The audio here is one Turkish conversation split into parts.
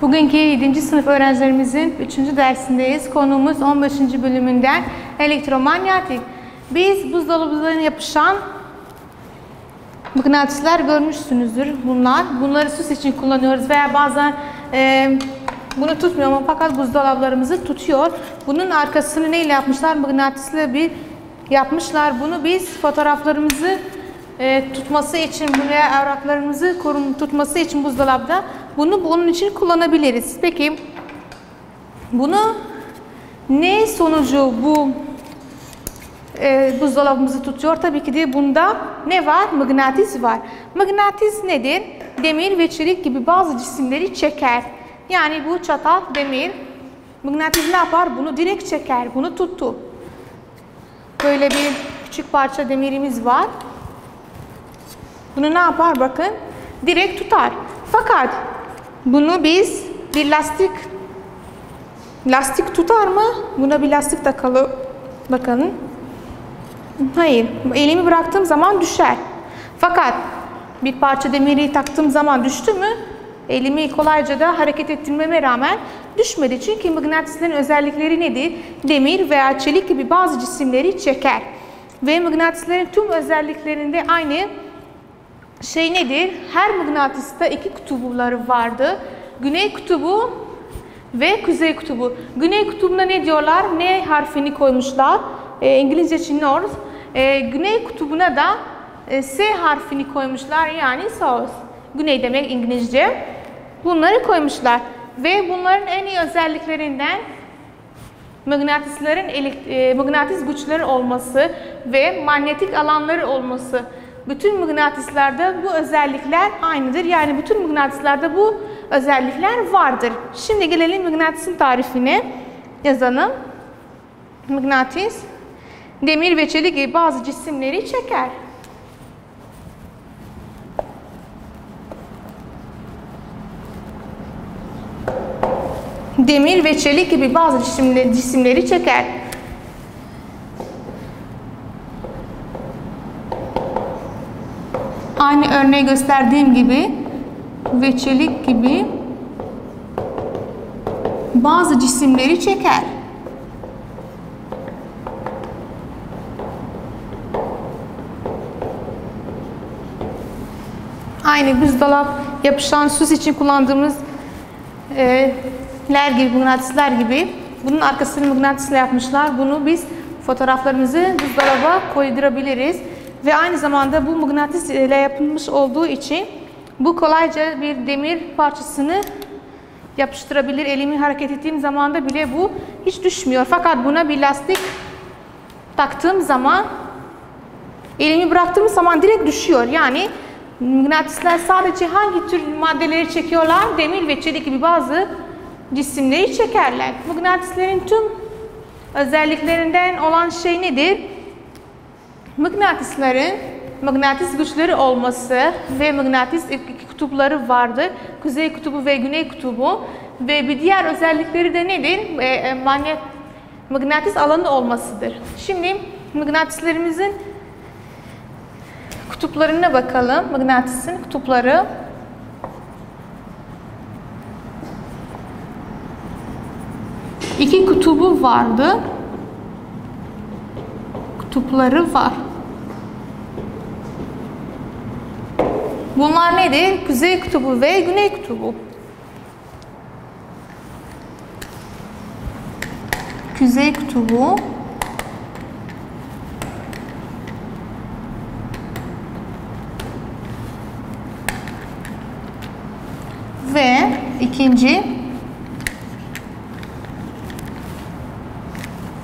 Bugünkü 7. sınıf öğrencilerimizin 3. dersindeyiz. Konumuz 15. bölümünden elektromanyetik. Biz buzdolabına yapışan mıknatıslar görmüşsünüzdür. Bunları süs için kullanıyoruz veya bazen bunu tutmuyor ama fakat buzdolaplarımızı tutuyor. Bunun arkasını neyle yapmışlar? Mıknatıslı bir yapmışlar. Bunu biz fotoğraflarımızı tutması için veya evraklarımızı tutması için buzdolabda bunun için kullanabiliriz. Peki bunu ne sonucu bu buzdolabımızı tutuyor? Tabii ki de bunda ne var? Mıknatıs var. Mıknatıs nedir? Demir ve çelik gibi bazı cisimleri çeker. Yani bu çatal demir. Mıknatıs ne yapar? Bunu direkt çeker. Bunu tuttu. Böyle bir küçük parça demirimiz var. Bunu ne yapar? Bakın. Direkt tutar. Fakat bunu biz bir lastik tutar mı? Buna bir lastik takalım. Bakın. Hayır. Elimi bıraktığım zaman düşer. Fakat bir parça demiri taktığım zaman düştü mü? Elimi kolayca da hareket ettirmeme rağmen düşmedi. Çünkü mıknatısların özellikleri nedir? Demir veya çelik gibi bazı cisimleri çeker. Ve mıknatısların tüm özelliklerinde aynı şey nedir? Her mıknatısta iki kutupları vardı. Güney kutubu ve kuzey kutubu. Güney kutubuna ne diyorlar? N harfini koymuşlar. İngilizce için north. Güney kutubuna da S harfini koymuşlar. Yani south. Güney demek İngilizce. Bunları koymuşlar. Ve bunların en iyi özelliklerinden mıknatısların mıknatıs güçleri olması ve manyetik alanları olması. Bütün mıknatıslarda bu özellikler aynıdır. Yani bütün mıknatıslarda bu özellikler vardır. Şimdi gelelim mıknatısın tarifine. Yazalım. Mıknatıs, demir ve çelik gibi bazı cisimleri çeker. Demir ve çelik gibi bazı cisimleri çeker. Aynı örneği gösterdiğim gibi ve çelik gibi bazı cisimleri çeker. Aynı buzdolap yapışan süs için kullandığımız mıknatıslar gibi bunun arkasını mıknatısla yapmışlar. Bunu biz fotoğraflarımızı buzdolaba koydurabiliriz. Ve aynı zamanda bu mıknatıs ile yapılmış olduğu için bu kolayca bir demir parçasını yapıştırabilir. Elimi hareket ettiğim zaman da bile bu hiç düşmüyor. Fakat buna bir lastik taktığım zaman elimi bıraktığım zaman direkt düşüyor. Yani mıknatıslar sadece hangi tür maddeleri çekiyorlar? Demir ve çelik gibi bazı cisimleri çekerler. Mıknatısların tüm özelliklerinden olan şey nedir? Mıknatısların mıknatıs güçleri olması ve mıknatıs iki kutupları vardır. Kuzey kutubu ve güney kutubu. Ve bir diğer özellikleri de nedir? Mıknatıs alanı olmasıdır. Şimdi mıknatıslarımızın kutuplarına bakalım. Mıknatısın kutupları. İki kutubu vardı. Kutupları var. Bunlar nedir? Kuzey kutubu ve güney kutubu. Kuzey kutubu ve ikinci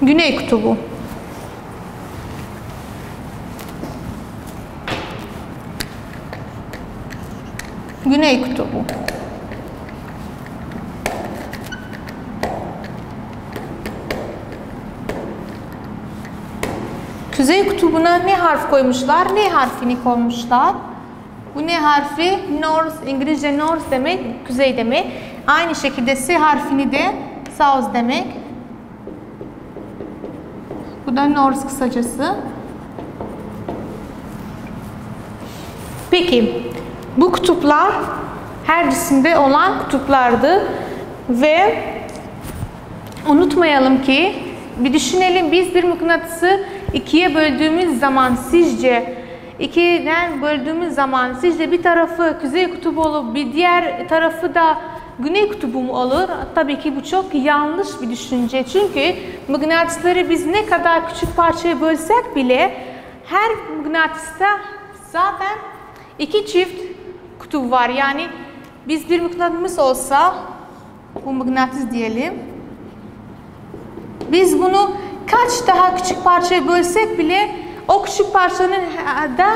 güney kutubu. Güney kutubu. Kuzey kutubuna ne harf koymuşlar? Ne harfini koymuşlar? Bu ne harfi? North, İngilizce north demek, kuzey demek. Aynı şekilde S harfini de south demek. Bu da north kısacası. Peki, bu kutuplar her cisimde olan kutuplardı. Ve unutmayalım ki, bir düşünelim, biz bir mıknatısı ikiye böldüğümüz zaman sizce bir tarafı kuzey kutbu olup bir diğer tarafı da güney kutbu mu olur? Tabii ki bu çok yanlış bir düşünce. Çünkü mıknatısları biz ne kadar küçük parçaya bölsek bile her mıknatısta zaten iki çift kutup var. Yani biz bir mıknatıs olsa, bu mıknatıs diyelim, biz bunu kaç daha küçük parçaya bölsek bile o küçük parçanın da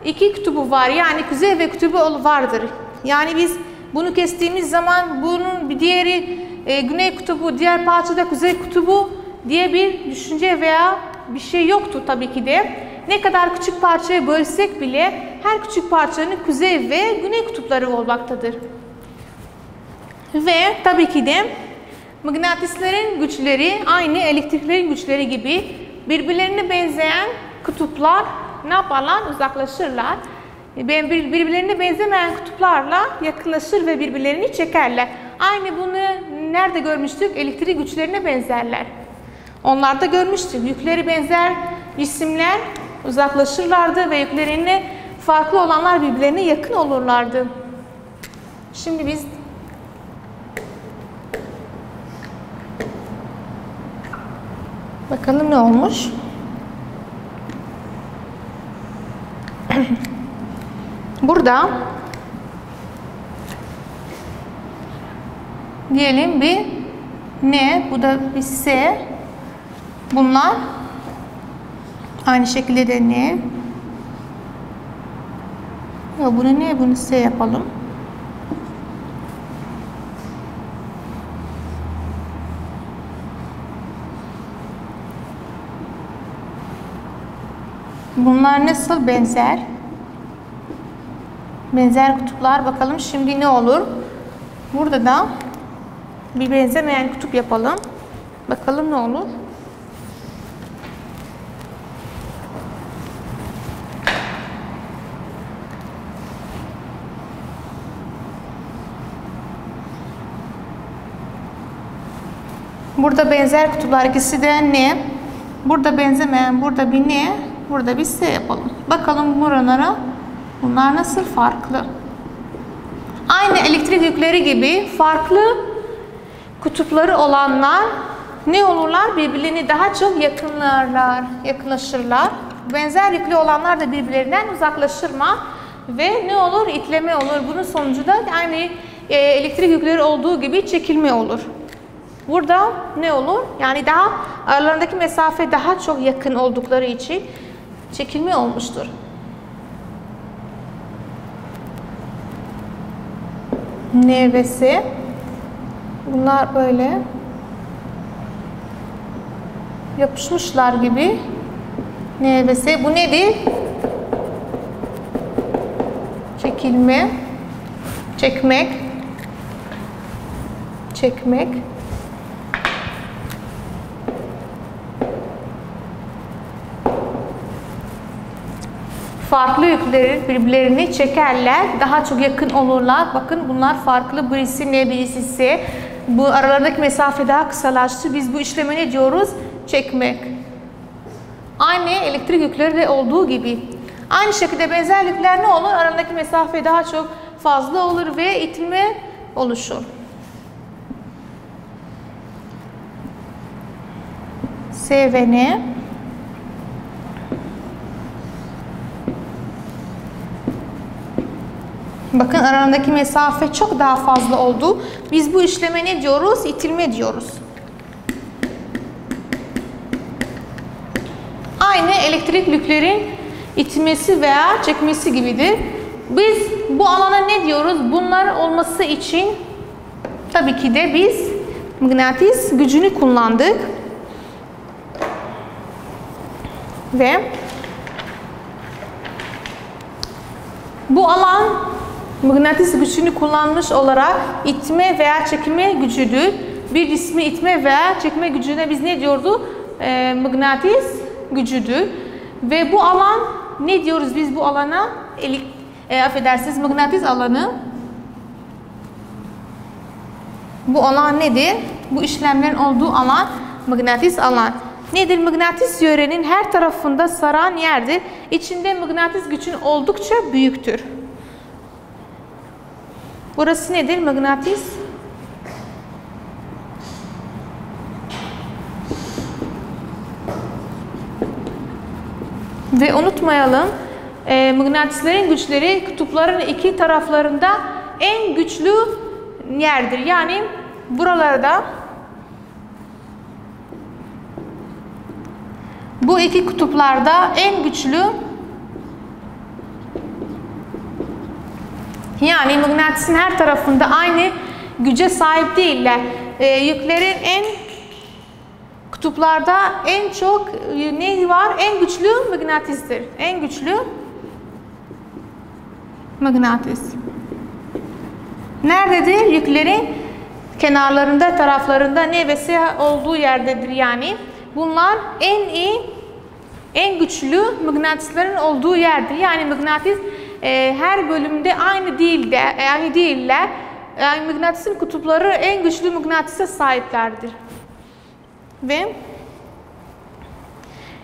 iki kutubu var. Yani kuzey ve kutbu vardır. Yani biz bunu kestiğimiz zaman bunun bir diğeri güney kutbu, diğer parçada kuzey kutbu diye bir düşünce veya bir şey yoktu tabii ki de. Ne kadar küçük parçaya bölsek bile her küçük parçanın kuzey ve güney kutupları olmaktadır. Ve tabii ki de mıknatısların güçleri aynı elektriklerin güçleri gibi birbirlerine benzeyen kutuplar ne yaparlar? Uzaklaşırlar. Birbirlerine benzemeyen kutuplarla yakınlaşır ve birbirlerini çekerler. Aynı bunu nerede görmüştük? Elektrik güçlerine benzerler. Onlarda görmüştük. Yükleri benzer cisimler uzaklaşırlardı ve yüklerine farklı olanlar birbirlerine yakın olurlardı. Şimdi biz bakalım ne olmuş. Burada diyelim bir N, bu da bir S. Bunlar aynı şekilde de N. Bunu N, bunu S yapalım. Bunlar nasıl benzer? Benzer kutuplar. Bakalım şimdi ne olur? Burada da bir benzemeyen kutup yapalım. Bakalım ne olur? Burada benzer kutuplar, ikisi de N. Burada benzemeyen, burada bir N, burada bir S yapalım. Bakalım buralara bunlar nasıl farklı. Aynı elektrik yükleri gibi farklı kutupları olanlar ne olurlar? Birbirlerini daha çok yakınlaşırlar. Benzer yüklü olanlar da birbirlerinden uzaklaşırlar ve ne olur? İtleme olur. Bunun sonucu da aynı elektrik yükleri olduğu gibi çekilme olur. Burada ne olur? Yani daha aralarındaki mesafe daha çok yakın oldukları için çekilme olmuştur. N ve S. Bunlar böyle yapışmışlar gibi. N ve S. Bu nedir? Çekilme. Çekmek. Çekmek. Farklı yükleri birbirlerini çekerler, daha çok yakın olurlar. Bakın bunlar farklı, birisi N, birisi S. Bu aralarındaki mesafe daha kısalaştı. Biz bu işleme ne diyoruz? Çekmek. Aynı elektrik yükleri de olduğu gibi. Aynı şekilde benzer yükler ne olur? Aralarındaki mesafe daha çok fazla olur ve itilme oluşur. S ve N. Bakın aralarındaki mesafe çok daha fazla oldu. Biz bu işleme ne diyoruz? İtilme diyoruz. Aynı elektrik yüklerin itmesi veya çekmesi gibidir. Biz bu alana ne diyoruz? Bunlar olması için tabii ki de biz mıknatıs gücünü kullandık. Ve bu alan mıknatıs gücünü kullanmış olarak itme veya çekme gücüdür. Bir cismi itme veya çekme gücüne biz ne diyordu? Mıknatıs gücüdür. Ve bu alan ne diyoruz biz bu alana? Affedersiniz, mıknatıs alanı. Bu alan nedir? Bu işlemlerin olduğu alan mıknatıs alan. Nedir? Mıknatıs yörenin her tarafında saran yerdir. İçinde mıknatıs gücün oldukça büyüktür. Burası nedir? Mıknatıs. Ve unutmayalım, mıknatısların güçleri kutupların iki taraflarında en güçlü yerdir. Yani buralarda bu iki kutuplarda en güçlü, yani mıknatısın her tarafında aynı güce sahip değiller. Yüklerin en kutuplarda en çok ne var? En güçlü mıknatısdır. En güçlü mıknatıs. Nerededir? Yüklerin kenarlarında, taraflarında ne vesi olduğu yerdedir yani. Bunlar en güçlü mıknatısların olduğu yerdir. Yani mıknatıs her bölümde aynı değiller. Yani mıknatısın kutupları en güçlü mıknatısa sahiplerdir. Ve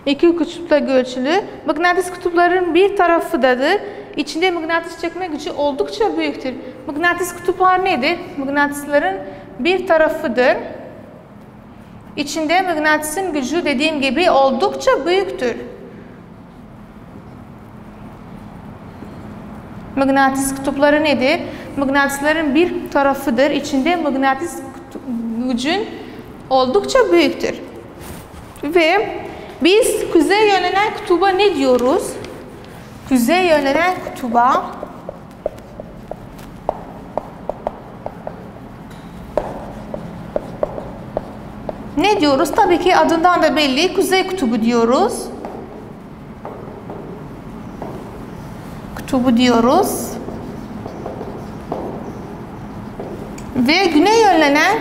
iki kutupta göçlü. Mıknatıs kutupların bir tarafıdadır. İçinde mıknatıs çekme gücü oldukça büyüktür. Mıknatıs kutuplar nedir? Mıknatısların bir tarafıdır. İçinde mıknatısın gücü dediğim gibi oldukça büyüktür. Mıknatıs kutupları nedir? Mıknatısların bir tarafıdır. İçinde mıknatıs gücün oldukça büyüktür. Ve biz kuzeye yönelen kutuba ne diyoruz? Kuzeye yönelen kutuba ne diyoruz? Tabii ki adından da belli. Kuzey kutubu diyoruz. Kutubu diyoruz. Ve güney yönlenen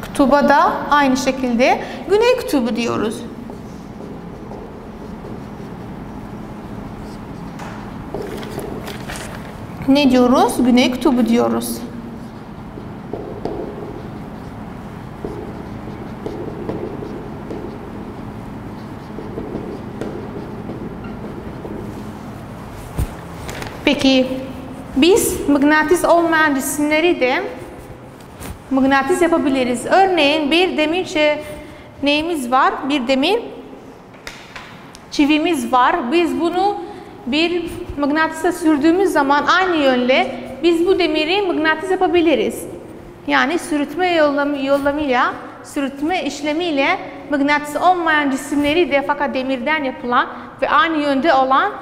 kutuba da aynı şekilde güney kutubu diyoruz. Ne diyoruz? Güney kutubu diyoruz. Peki biz mıknatıs olmayan cisimleri de mıknatıs yapabiliriz. Örneğin bir demir neyimiz var? Bir demir çivimiz var. Biz bunu bir mıknatısa sürdüğümüz zaman aynı yönle biz bu demiri mıknatıs yapabiliriz. Yani sürtme işlemiyle mıknatıs olmayan cisimleri de fakat demirden yapılan ve aynı yönde olan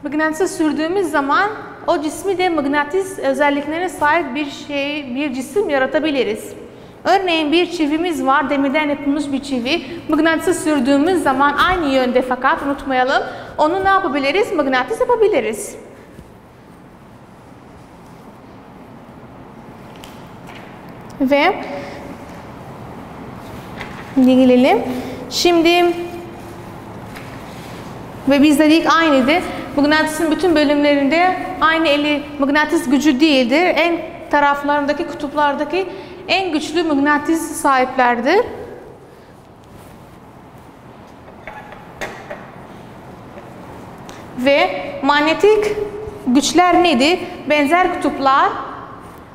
mıknatısa sürdüğümüz zaman o cismi de mıknatıs özelliklerine sahip bir cisim yaratabiliriz. Örneğin bir çivimiz var, demirden yapılmış bir çivi. Mıknatısa sürdüğümüz zaman aynı yönde fakat unutmayalım, onu ne yapabiliriz? Mıknatıs yapabiliriz. Ve gelelim. Şimdi ve biz dedik aynıdır. Mıknatısın bütün bölümlerinde aynı mıknatıs gücü değildir. En taraflarındaki, kutuplardaki en güçlü mıknatıs sahiplerdir. Ve manyetik güçler nedir? Benzer kutuplar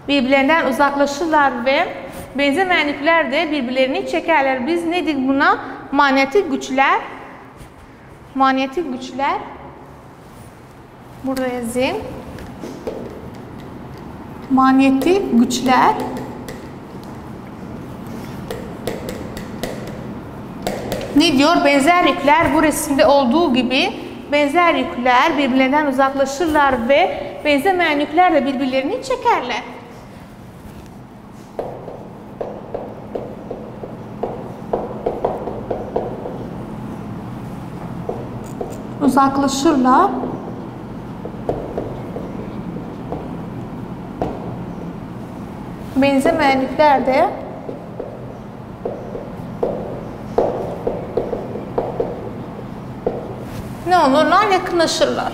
birbirlerinden uzaklaşırlar ve benzemeyen ipler de birbirlerini çekerler. Biz nedir buna? Manyetik güçler. Manyetik güçler. Burada yazayım. Manyetik güçler. Ne diyor? Benzer yükler bu resimde olduğu gibi benzer yükler birbirlerinden uzaklaşırlar ve benzemeyen yükler de birbirlerini çekerler. Uzaklaşırlar. Benzemeyen yükler de ne olurlar? Yakınlaşırlar.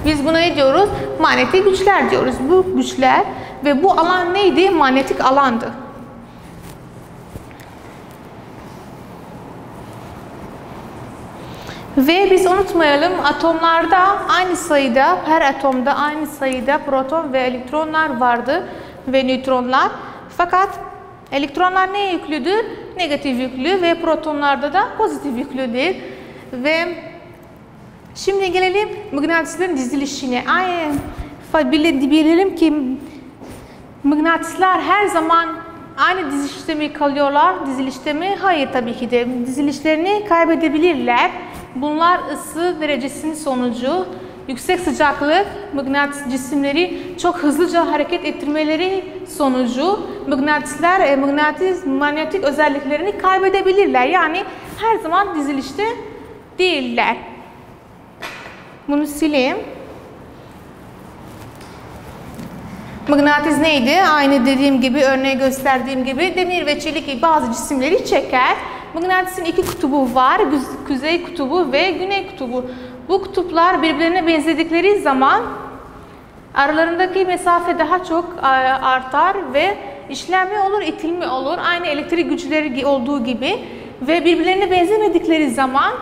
Biz buna ne diyoruz? Manyetik güçler diyoruz. Bu güçler ve bu alan neydi? Manyetik alandı. Ve biz unutmayalım, atomlarda aynı sayıda, her atomda aynı sayıda proton ve elektronlar vardı ve nötronlar. Fakat elektronlar neye yüklüdür? Negatif yüklü ve protonlarda da pozitif yüklüdür. Ve şimdi gelelim mıknatısların dizilişine. Bilelim ki mıknatıslar her zaman aynı dizilişte mi kalıyorlar? Dizilişte mi? Hayır, tabii ki de. Dizilişlerini kaybedebilirler. Bunlar ısı derecesinin sonucu, yüksek sıcaklık, mıknatıs cisimleri çok hızlıca hareket ettirmeleri sonucu mıknatıslar manyetik özelliklerini kaybedebilirler. Yani her zaman dizilişte değiller. Bunu sileyim. Mıknatıs neydi? Aynı dediğim gibi, örneği gösterdiğim gibi demir ve çelik gibi bazı cisimleri çeker. Mıknatısın iki kutubu var. Kuzey kutubu ve güney kutubu. Bu kutuplar birbirine benzedikleri zaman aralarındaki mesafe daha çok artar ve işlenme olur, itilme olur. Aynı elektrik güçleri olduğu gibi. Ve birbirlerine benzemedikleri zaman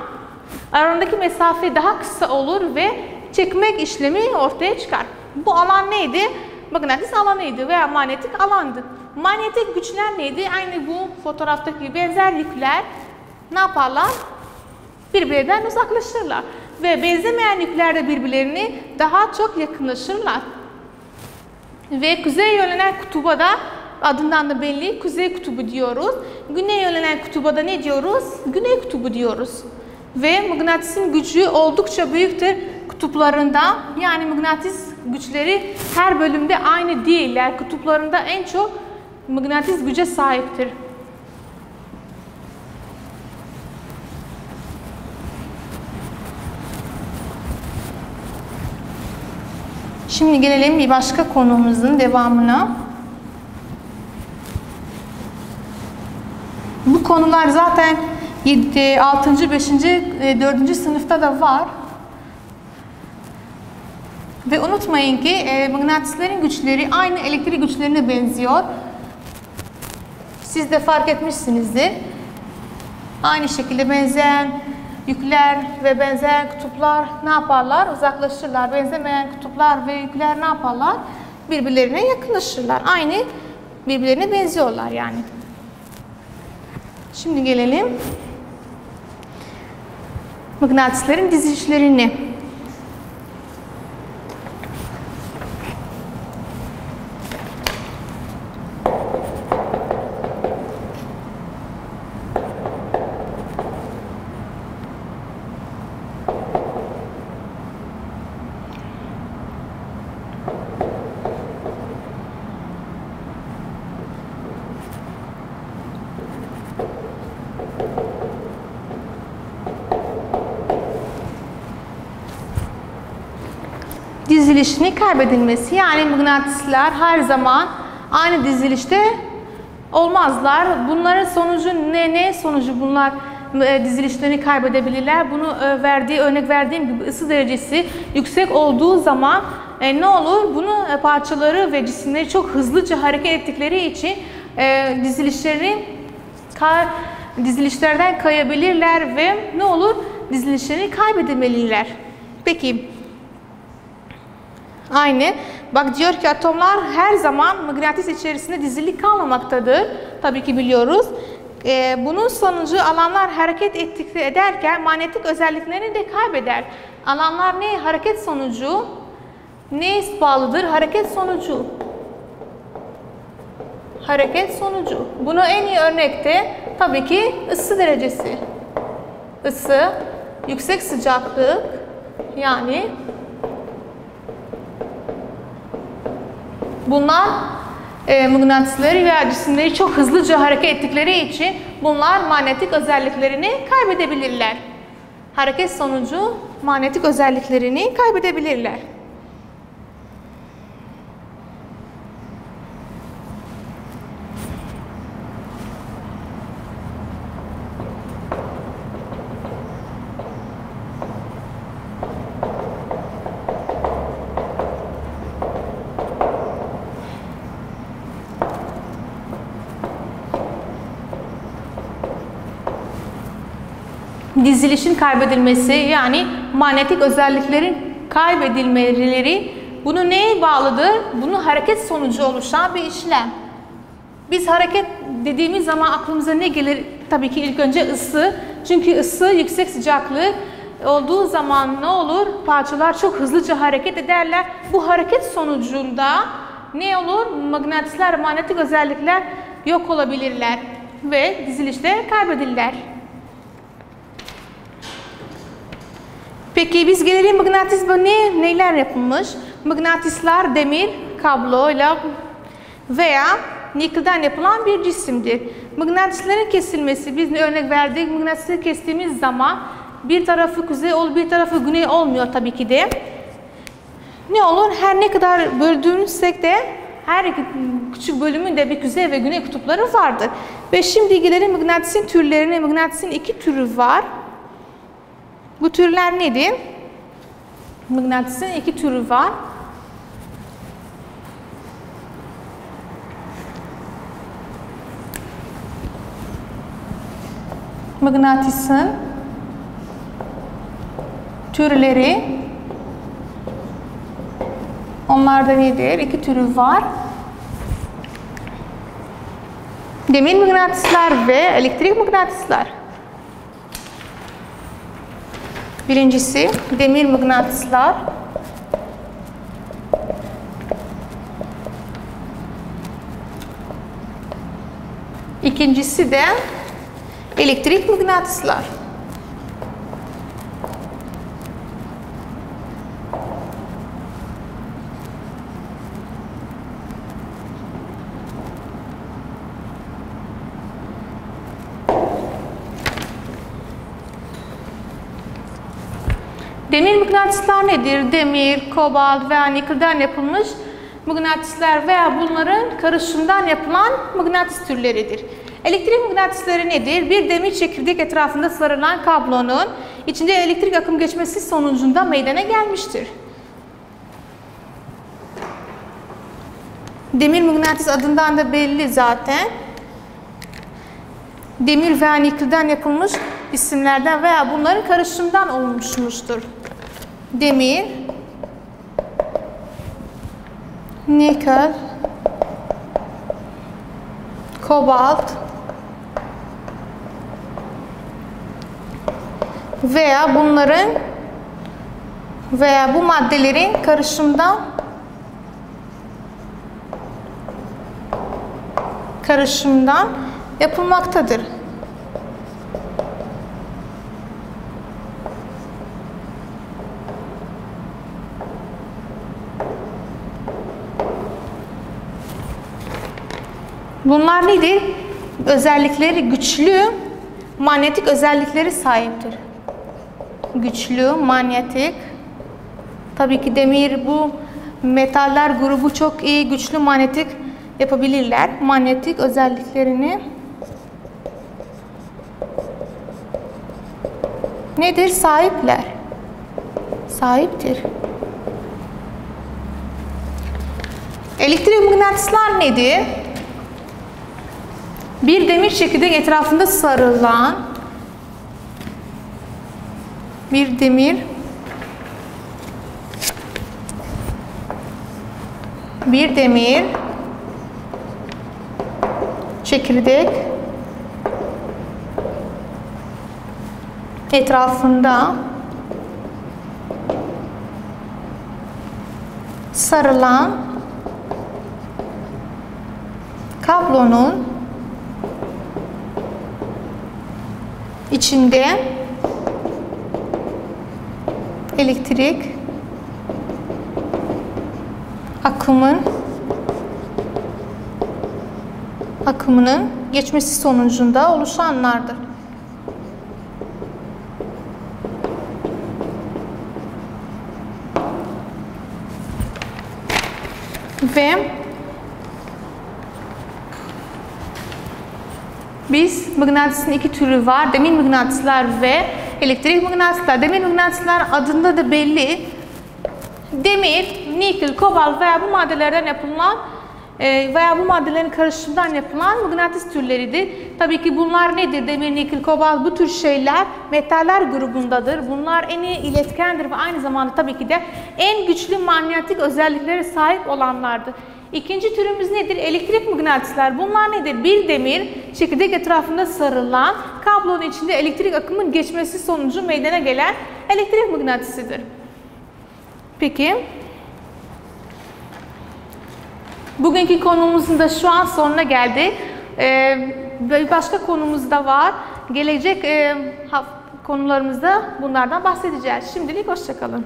aralarındaki mesafe daha kısa olur ve çekmek işlemi ortaya çıkar. Bu alan neydi? Mıknatıs alanıydı veya manyetik alandı. Manyetik güçler neydi? Aynı bu fotoğraftaki benzer yükler ne yaparlar? Birbirlerinden uzaklaşırlar. Ve benzemeyen yükler de birbirlerini daha çok yakınlaşırlar. Ve kuzeye yönelen kutuba da adından da belli, kuzey kutubu diyoruz. Güneye yönelen kutuba da ne diyoruz? Güney kutubu diyoruz. Ve mıknatısın gücü oldukça büyüktür kutuplarında. Yani mıknatıs güçleri her bölümde aynı değiller. Kutuplarında en çok mıknatıs güce sahiptir. Şimdi gelelim bir başka konumuzun devamına. Bu konular zaten 6. 5. 4. sınıfta da var. Ve unutmayın ki mıknatısların güçleri aynı elektrik güçlerine benziyor. Siz de fark etmişsinizdir. Aynı şekilde benzeyen yükler ve benzer kutuplar ne yaparlar? Uzaklaşırlar. Benzemeyen kutuplar ve yükler ne yaparlar? Birbirlerine yakınlaşırlar. Aynı birbirlerine benziyorlar yani. Şimdi gelelim mıknatısların dizilişlerine. Dizilişini kaybedilmesi, yani mıknatıslar her zaman aynı dizilişte olmazlar. Bunların sonucu ne sonucu bunlar dizilişlerini kaybedebilirler? Bunu örnek verdiğim gibi ısı derecesi yüksek olduğu zaman ne olur? Bunu parçaları ve cisimleri çok hızlıca hareket ettikleri için dizilişlerden kayabilirler ve ne olur? Dizilişlerini kaybedemeliler. Peki. Aynı. Bak diyor ki atomlar her zaman mıknatıs içerisinde dizili kalmamaktadır. Tabii ki biliyoruz. Bunun sonucu alanlar hareket ederken manyetik özelliklerini de kaybeder. Alanlar ne? Hareket sonucu. Neye bağlıdır? Hareket sonucu. Hareket sonucu. Bunu en iyi örnekte tabii ki ısı derecesi. Isı, yüksek sıcaklık, yani bunlar mıknatısları veya cisimleri çok hızlıca hareket ettikleri için bunlar manyetik özelliklerini kaybedebilirler. Hareket sonucu manyetik özelliklerini kaybedebilirler. dizilişin kaybedilmesi, yani manyetik özelliklerin kaybedilmeleri, bunu neye bağlıdır? Bunu hareket sonucu oluşan bir işlem. Biz hareket dediğimiz zaman aklımıza ne gelir? Tabii ki ilk önce ısı. Çünkü ısı yüksek sıcaklık olduğu zaman ne olur? Parçalar çok hızlıca hareket ederler. Bu hareket sonucunda ne olur? Mıknatıslar, manyetik özellikler yok olabilirler ve dizilişte kaybedilirler. Peki biz gelelim mıknatıs neler yapılmış? Mıknatıslar demir kabloyla veya nikelden yapılan bir cisimdir. Mıknatısların kesilmesi, biz örnek verdik, mıknatısı kestiğimiz zaman bir tarafı kuzey olur, bir tarafı güney olmuyor tabii ki de. Ne olur? Her ne kadar böldüğümüzsek de her iki küçük bölümün de bir kuzey ve güney kutupları vardır. Ve şimdi gelelim mıknatısın türlerine. Mıknatısın iki türü var. Bu türler nedir? Mıknatısın iki türü var. Mıknatısın türleri, onlarda nedir? İki türü var. Demir mıknatıslar ve elektrik mıknatıslar. Birincisi demir mıknatıslar. İkincisi de elektrik mıknatıslar. Demir mıknatıslar nedir? Demir, kobalt veya nikelden yapılmış mıknatıslar veya bunların karışımından yapılan mıknatıs türleridir. Elektrik mıknatısları nedir? Bir demir çekirdek etrafında sarılan kablonun içinde elektrik akım geçmesi sonucunda meydana gelmiştir. Demir mıknatıs adından da belli zaten. Demir veya nikelden yapılmış cisimlerden veya bunların karışımından oluşmuştur. Demir, nikel, kobalt veya bunların veya bu maddelerin karışımdan yapılmaktadır. Bunlar nedir? Özellikleri güçlü, manyetik özellikleri sahiptir. Güçlü, manyetik. Tabii ki demir, bu metaller grubu çok iyi, güçlü manyetik yapabilirler. Manyetik özelliklerini nedir? Sahipler. Sahiptir. Elektrik mıknatıslar nedir? Bir demir çekirdek etrafında sarılan bir demir çekirdek etrafında sarılan kablonun içinde elektrik akımının geçmesi sonucunda oluşanlardır. Ve biz mıknatısın iki türü var. Demir mıknatıslar ve elektrik mıknatıslar. Demir mıknatıslar adında da belli. Demir, nikel, kobalt veya bu maddelerden yapılan Veya bu maddelerin karışımından yapılan mıknatıs türleridir. Tabii ki bunlar nedir? Demir, nikil, kobalt bu tür şeyler metaller grubundadır. Bunlar en iyi iletkendir ve aynı zamanda tabii ki de en güçlü manyetik özelliklere sahip olanlardır. İkinci türümüz nedir? Elektrik mıknatıslar. Bunlar nedir? Bir demir çekirdek etrafında sarılan kablonun içinde elektrik akımının geçmesi sonucu meydana gelen elektrik mıknatısıdır. Peki. Bugünkü konumuzun da şu an sonuna geldi. Bir başka konumuz da var. Gelecek konularımızda bunlardan bahsedeceğiz. Şimdilik hoşça kalın.